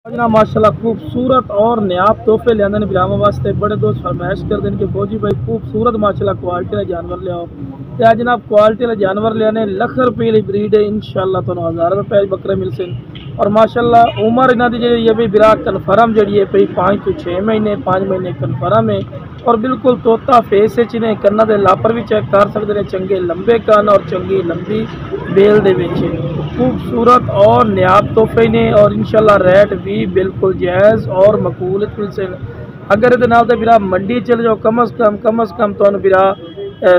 ना माशाल्लाह खूबसूरत और नायाब तोहफे लिया ने बिरामा वास्ते बड़े दोस्त फरमाइश कर देने के फौजी भाई खूबसूरत माशाल्लाह क्वालिटी का जानवर ले आओ तो आज जनाब क्वालिटी का जानवर लिया लख रुपये की ब्रीड है इंशाल्लाह तो 1000 रुपये बकरे मिल सन और माशाल्लाह उम्र इन्हों की जी भी बिरा कन्फर्म जी है पी 5 to 6 महीने 5 महीने कन्फर्म है और बिल्कुल तोता फेस ने कन्ना के लापर भी चेक कर सकते हैं चंगे लंबे कन और चंगी लंबी बेल दे खूबसूरत और नायाब तोहफे ने और इंशाल्लाह रेट भी बिल्कुल जायज़ और मकबूल से अगर ये नाल बिरा मंडी चले जाओ कम अज़ कम तो बिरा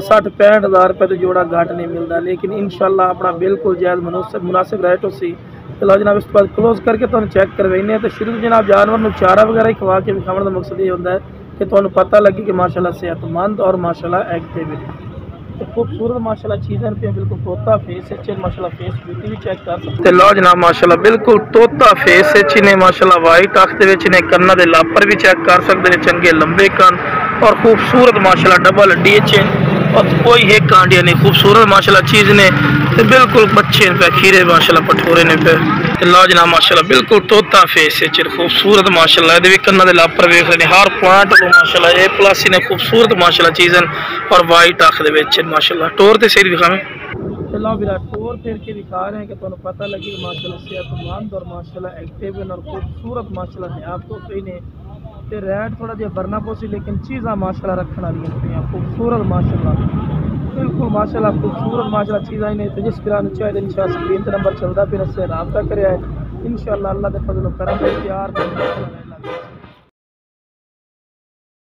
60-65 हज़ार रुपये तो जोड़ा घट नहीं मिलता लेकिन इंशाल्लाह अपना बिल्कुल जायज़ मुनासिब रेट उसी चलो जनाब इस बाद क्लोज करके तो चेक करवाने तो शुरू जनाब जानवर में चारा वगैरह ही खवा के विखाने का मकसद ये होता है कि तो पता लगे कि माशाल्लाह सेहतमंद और माशाल्लाह एक्टिव तो खूबसूरत माशाल्लाह चीज़ें पे बिल्कुल तोता फेस है माशाल्लाह फेस ब्यूटी भी चेक कर सकते लो जनाब माशाल्लाह बिल्कुल तोता फेस है ने माशाल्लाह वाइट अख ने कन्ना के लापर भी चेक कर सकते हैं चंगे लंबे कन और खूबसूरत माशाल्लाह डबल डी और कोई एक कांडिया नहीं खूबसूरत माशाल्लाह चीज़ ने तो बिल्कुल बच्चे पे खीरे माशाल्लाह पठोरे ने पे लो जनाब माशाल्लाह बिल्कुल तोता फेस है खूबसूरत माशाल्लाह ये कन्ना के लापर वेख रहे हर पॉइंट माशाल्लाह ए प्लस ने खूबसूरत माशाल्लाह चीज़ और वाइट अख माशाल्लाह टोर ते सिर दिखा चलो बिरा टोर फिर के दिखा रहे हैं कि तुम्हें पता लगे माशाल्लाह सेहतमंद और माशाल्लाह एक्टिव और खूबसूरत माशाल्लाह है आप तो सही ने ते रेट थोड़ा जिहा भरना पोसी लेकिन चीज़ा माशाल्लाह रखने वाली खूबसूरत माशाल्लाह बिल्कुल माशाल्लाह खूबसूरत माशाल्लाह चीज़ा ही ने तो जिस बिरा चाहिए इंशाल्लाह स्क्रीन पर नंबर चलता फिर इससे रब्ता करे इंशाल्लाह अल्लाह के फजल करम प्यार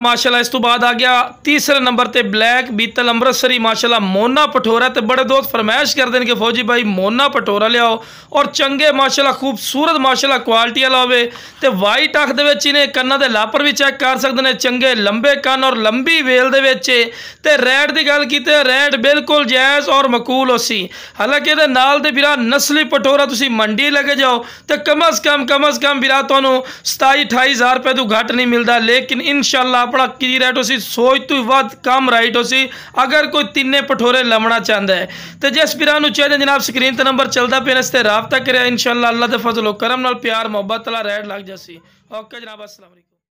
माशाल्लाह इस तो बाद आ गया तीसरे नंबर ते ब्लैक बीतल अमृतसरी माशाल्लाह मोना पठोरा ते बड़े दोस्त फरमाइश कर देने के फौजी भाई मोना पठोरा ले आओ और चंगे माशाल्लाह खूबसूरत माशाल्लाह क्वालिटी वाला होवे ते वाइट अख दे विच इने कन्ना दे लापर भी चेक कर सकते हैं चंगे लंबे कन और लंबी वेल दे विच ते रेट की गल कीते रेट बिल्कुल जायज़ और मकबूल होसी हालांकि ये नाल दे बिरा नस्ली पठोरा तुसी मंडी लगे जाओ तो कम अज़ कम बिरा तुहानू 27-28 हज़ार रुपये तो घट नहीं मिलता लेकिन इंशाल्लाह अपना की रेट हो सोच तो वध कम राइट हो अगर कोई तिन्ने पठोरे लमना चाहता है तो जिस बिरा चाहिए जनाब स्क्रीन पर नंबर चलता पे इससे रब्ता करे इंशाल्लाह अल्लाह के फजल करम नाल प्यार मोहब्बत वाला रेट लग जासी ओके जनाब अस्सलाम वालेकुम।